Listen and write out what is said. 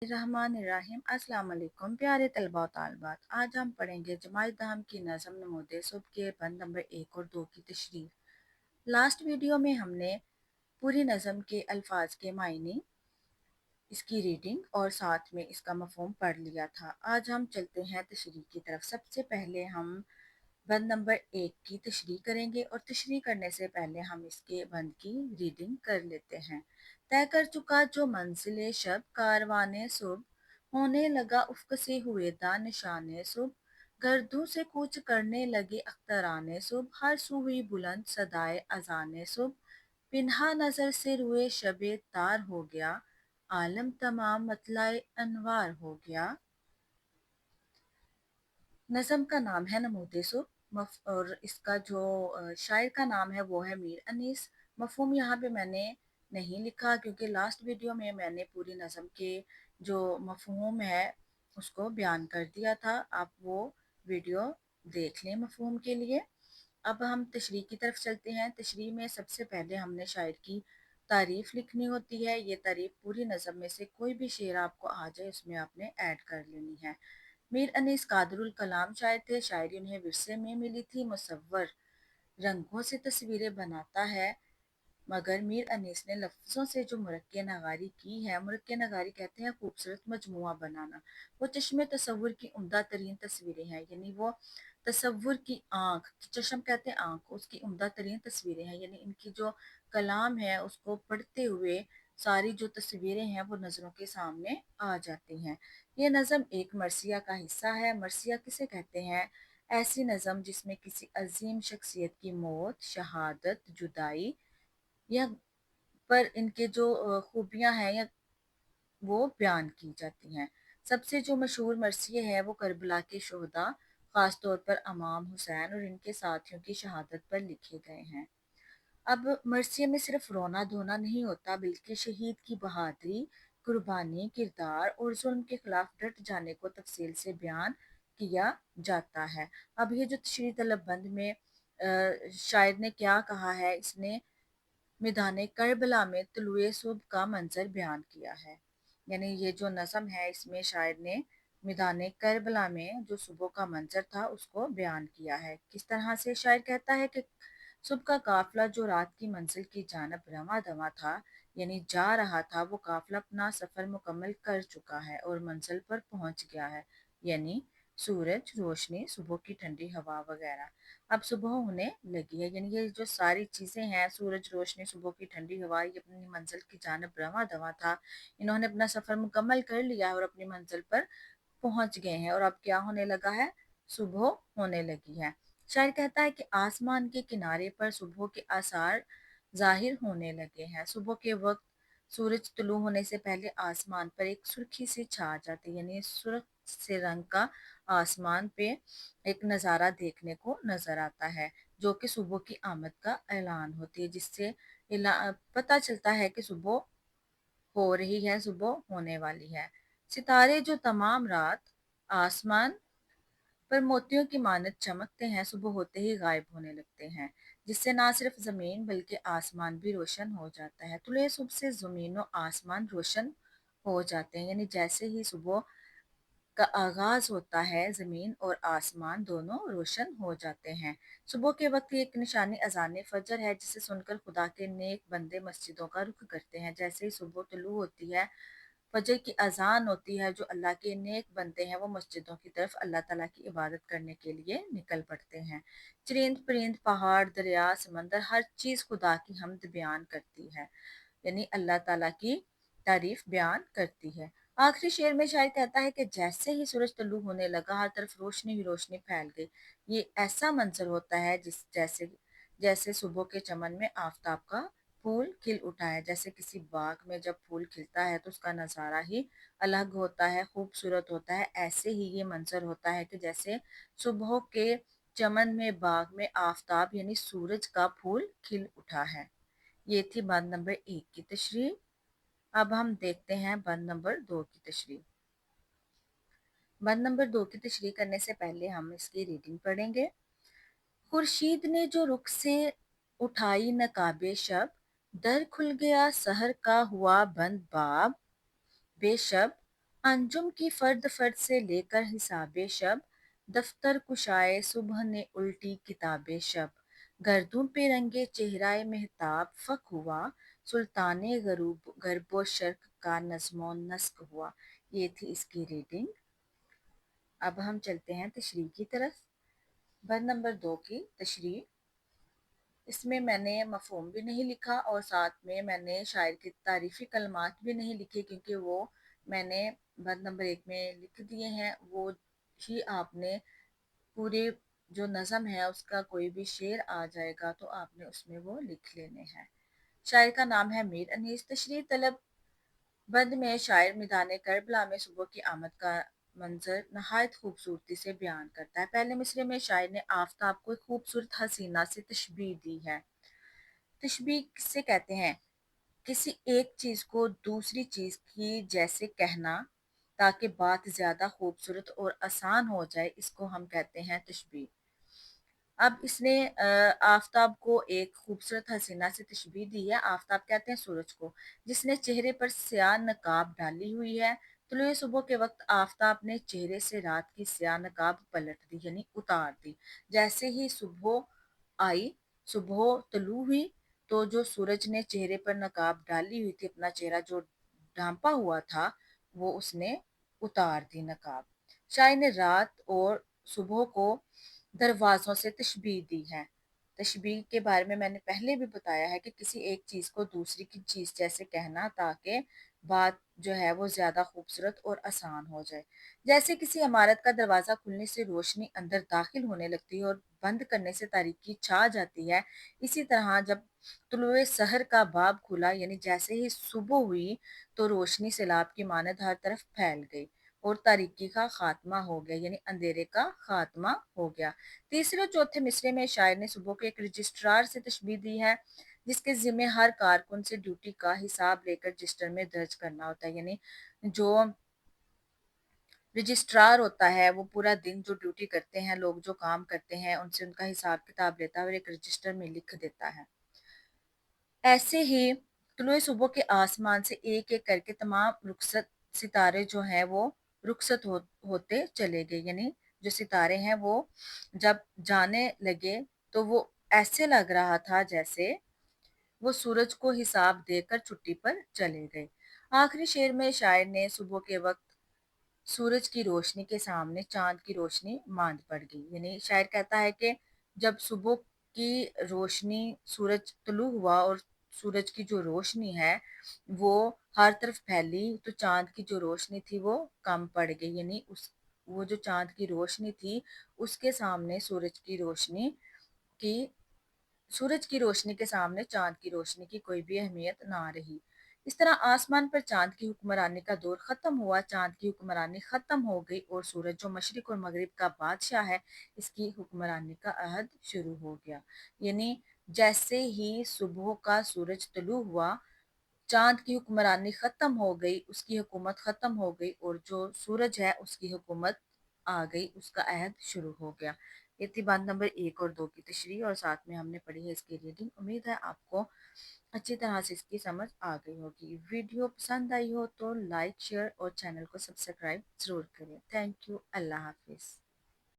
रहमानिर्रहीम। अस्सलाम वालेकुम प्यारे तलबा और तालिबात। आज हम पढ़ेंगे जमाई दहम की नज़म नमूद सुब के बंद नंबर 1 और 2 की तशरीह। लास्ट वीडियो में हमने पूरी नज़म के अल्फाज के मायने, इसकी रीडिंग और साथ में इसका मफहूम पढ़ लिया था। आज हम चलते हैं तशरीह की तरफ। सबसे पहले हम बंद नंबर 1 की तशरीह करेंगे और तशरीह करने से पहले हम इसके बंद की रीडिंग कर लेते हैं। तय कर चुका जो मंजिले शब कारवाने सुबह, होने लगा उफ्क से हुए दा निशाने सुबह, गर्दों से कूच करने लगे अख्तराने सुबह, हर सू हुई बुलंद सदाए अजाने सुबह, पिन्हा नजर से रुए शबे तार हो गया, आलम तमाम मतलाए अनवार हो गया। नज़म का नाम है नमूद सुबह और इसका जो शायर का नाम है वो है मीर अनीस। मफहूम यहाँ पे मैंने नहीं लिखा क्योंकि लास्ट वीडियो में मैंने पूरी नज़म के जो मफहूम है उसको बयान कर दिया था। आप वो वीडियो देख लें मफहूम के लिए। अब हम तशरीह की तरफ चलते हैं। तशरीह में सबसे पहले हमने शायर की तारीफ़ लिखनी होती है। ये तारीफ़ पूरी नज़म में से कोई भी शेर आपको आ जाए उसमें आपने ऐड कर लेनी है। मीर अनीस कादरुल कलाम शायर थे। शायरी उन्हें विरसे में मिली थी। मुसव्वर रंगों से तस्वीरें बनाता है, मगर मीर अनीस ने लफ्ज़ों से जो मुरक्के नगारी की है, मुरक्के नगारी कहते हैं खूबसूरत मजमुआ बनाना। वो चश्मे तसव्वुर की उम्दा तरीन तस्वीरें हैं, यानी वो तसव्वुर की आँख, चश्म कहते हैं आँख को, उसकी उम्दा तरीन तस्वीरें हैं, यानी इनकी जो कलाम है उसको पढ़ते हुए सारी जो तस्वीरें हैं वो नज़रों के सामने आ जाती हैं। ये नज़म एक मरसिया का हिस्सा है। मरसिया किसे कहते हैं? ऐसी नज़म जिसमें किसी अजीम शख्सियत की मौत, शहादत, जुदाई या पर इनके जो खूबियाँ हैं या वो बयान की जाती हैं। सबसे जो मशहूर मरसिये है वो करबला के शोहदा, ख़ास तौर पर इमाम हुसैन और इनके साथियों की शहादत पर लिखे गए हैं। अब मरसिये में सिर्फ रोना धोना नहीं होता, बल्कि शहीद की बहादुरी, कुर्बानी, किरदार और जुल्म के खिलाफ डट जाने को तफसील से बयान किया जाता है। अब ये जो तशरीह तलब बंद में शायर ने क्या कहा है, इसने मैदान करबला में तुलुए सुबह का मंजर बयान किया है। यानी ये जो नज़म है इसमें शायर ने मैदान करबला में जो सुबह का मंजर था उसको बयान किया है। किस तरह से? शायर कहता है कि सुबह का काफिला जो रात की मंजिल की जानब रवां दवा था, यानी जा रहा था, वो काफिला अपना सफर मुकम्मल कर चुका है और मंजिल पर पहुंच गया है, यानी सूरज, रोशनी, सुबह की ठंडी हवा वगैरह। अब सुबह होने लगी है, यानी ये जो सारी चीज़ें हैं, सूरज, रोशनी, सुबह की ठंडी हवा, ये अपनी मंजिल की जानब रवां दवा था। इन्होंने अपना सफ़र मुकम्मल कर लिया है और अपनी मंजिल पर पहुंच गए हैं और अब क्या होने लगा है? सुबह होने लगी है। शायर कहता है कि आसमान के किनारे पर सुबह के आसार जाहिर होने लगे हैं। सुबह के वक्त सूरज तुलू होने से पहले आसमान पर एक सुर्खी सी छा जाती है, यानी सुर्ख से रंग का आसमान पे एक नज़ारा देखने को नजर आता है, जो कि सुबह की आमद का ऐलान होती है, जिससे पता चलता है कि सुबह हो रही है, सुबह होने वाली है। सितारे जो तमाम रात आसमान पर मोतियों की मानद चमकते हैं, सुबह होते ही गायब होने लगते हैं, जिससे ना सिर्फ जमीन बल्कि आसमान भी रोशन हो जाता है। तुले सुबह से जमीन और आसमान रोशन हो जाते हैं, यानी जैसे ही सुबह का आगाज होता है, जमीन और आसमान दोनों रोशन हो जाते हैं। सुबह के वक्त एक निशानी अजान फजर है, जिसे सुनकर खुदा के नेक बंदे मस्जिदों का रुख करते हैं। जैसे ही सुबह तुलू होती है, फजर की अजान होती है, जो अल्लाह के नेक बनते हैं वो मस्जिदों की तरफ अल्लाह ताला की इबादत करने के लिए निकल पड़ते हैं। चरिंद परिंद, पहाड़, दरिया, समंदर, हर चीज़ खुदा की हमद बयान करती है, यानी अल्लाह ताला की तारीफ बयान करती है। आखिरी शेर में शायर कहता है कि जैसे ही सूरज तुलू होने लगा, हर तरफ रोशनी ही रोशनी फैल गई। ये ऐसा मंजर होता है जिस जैसे जैसे सुबह के चमन में आफताब का फूल खिल उठा है। जैसे किसी बाग में जब फूल खिलता है तो उसका नज़ारा ही अलग होता है, खूबसूरत होता है। ऐसे ही ये मंजर होता है कि जैसे सुबह के चमन में, बाग में आफताब यानी सूरज का फूल खिल उठा है। ये थी बंद नंबर 1 की तशरीह। अब हम देखते हैं बंद नंबर 2 की तशरीह। बंद नंबर 2 की तशरीह करने से पहले हम इसकी रीडिंग पढ़ेंगे। खुर्शीद ने जो रुख से उठाई नकाबे शब, दर खुल गया सहर का हुआ बंद बाब, बेशब अंजुम की फर्द फर्द से लेकर हिसाबे शब, दफ्तर कुशाए सुबह ने उल्टी किताबे शब, गर्दों पे रंगे चेहराए मेहताब फक हुआ, सुल्ताने गरबो शर्क का नज़्मो नस्क हुआ। ये थी इसकी रीडिंग। अब हम चलते हैं तशरीह की तरफ। बंद नंबर 2 की तशरीह। इसमें मैंने मफ़हूम भी नहीं लिखा और साथ में मैंने शायर की तारीफ़ी कलमात भी नहीं लिखे, क्योंकि वो मैंने बंद नंबर 1 में लिख दिए हैं। वो ही आपने पूरे जो नज़म है उसका कोई भी शेर आ जाएगा तो आपने उसमें वो लिख लेने हैं। शायर का नाम है मीर अनीस। तशरीह तलब बंद में शायर मैदान करबला में सुबह की आमद का मंजर नहायत खूबसूरती से बयान करता है। पहले मिसरे में शायर ने आफताब को एक खूबसूरत हसीना से तशबीह दी है। तशबीह किससे कहते हैं? किसी एक चीज को दूसरी चीज की जैसे कहना ताकि बात ज्यादा खूबसूरत और आसान हो जाए, इसको हम कहते हैं तशबीह। अब इसने आफताब को एक खूबसूरत हसीना से तशबीह दी है। आफताब कहते हैं सूरज को, जिसने चेहरे पर स्याह नकाब डाली हुई है। तुलुए सुबह के वक्त आफताब ने चेहरे से रात की स्याह नकाब पलट दी, यानी उतार दी। जैसे ही सुबह आई, सुबह तुलू हुई, तो जो सूरज ने चेहरे पर नकाब डाली हुई थी, अपना चेहरा जो ढांपा हुआ था, वो उसने उतार दी नकाब। शायर ने रात और सुबह को दरवाज़ों से तशबीह दी है। तशबीह के बारे में मैंने पहले भी बताया है कि किसी एक चीज़ को दूसरी की चीज़ जैसे कहना ताकि बात जो है वो ज़्यादा खूबसूरत और आसान हो जाए। जैसे किसी इमारत का दरवाज़ा खुलने से रोशनी अंदर दाखिल होने लगती है और बंद करने से तारीकी छा जाती है, इसी तरह जब तुलुए सहर का बाब खुला, यानी जैसे ही सुबह हुई, तो रोशनी सैलाब की मानद हर तरफ फैल गई और तारीकी का खात्मा हो गया, यानी अंधेरे का खात्मा हो गया। तीसरे और चौथे मिसरे में शायर ने सुबह को एक रजिस्ट्रार से तशबीह दी है, जिसके जिम्मे हर कारकुन से ड्यूटी का हिसाब लेकर रजिस्टर में दर्ज करना होता है। यानी जो रजिस्ट्रार होता है वो पूरा दिन जो ड्यूटी करते हैं, लोग जो काम करते हैं, उनसे उनका हिसाब किताब लेता है और एक रजिस्टर में लिख देता है। ऐसे ही तुलुए सुबह के आसमान से एक एक करके तमाम रुखसत सितारे जो हैं वो रुखसत होते चले गए, यानी जो सितारे हैं वो जब जाने लगे तो वो ऐसे लग रहा था जैसे वो सूरज को हिसाब देकर छुट्टी पर चले गए। आखिरी शेर में शायर ने सुबह के वक्त सूरज की रोशनी के सामने चांद की रोशनी मांद पड़ गई, यानी शायर कहता है कि जब सुबह की रोशनी, सूरज तुलू हुआ और सूरज की जो रोशनी है वो हर तरफ फैली, तो चांद की जो रोशनी थी वो कम पड़ गई, यानी उस वो जो चांद की रोशनी थी उसके सामने सूरज की रोशनी के सामने चांद की रोशनी की कोई भी अहमियत ना रही। इस तरह आसमान पर चांद की हुक्मरानी का दौर खत्म हुआ, चांद की हुक्मरानी खत्म हो गई और सूरज जो मशरिक और मगरिब का बादशाह है, इसकी हुक्मरानी का अहद शुरू हो गया। यानी जैसे ही सुबह का सूरज तुलू हुआ, चांद की हुक्मरानी खत्म हो गई, उसकी हुकूमत खत्म हो गई और जो सूरज है उसकी हुकूमत आ गई, उसका अहद शुरू हो गया। ये थी बात नंबर 1 और 2 की तशरीह और साथ में हमने पढ़ी है इसकी रीडिंग। उम्मीद है आपको अच्छी तरह से इसकी समझ आ गई होगी। वीडियो पसंद आई हो तो लाइक शेयर और चैनल को सब्सक्राइब जरूर करें। Thank you. Allah Hafiz.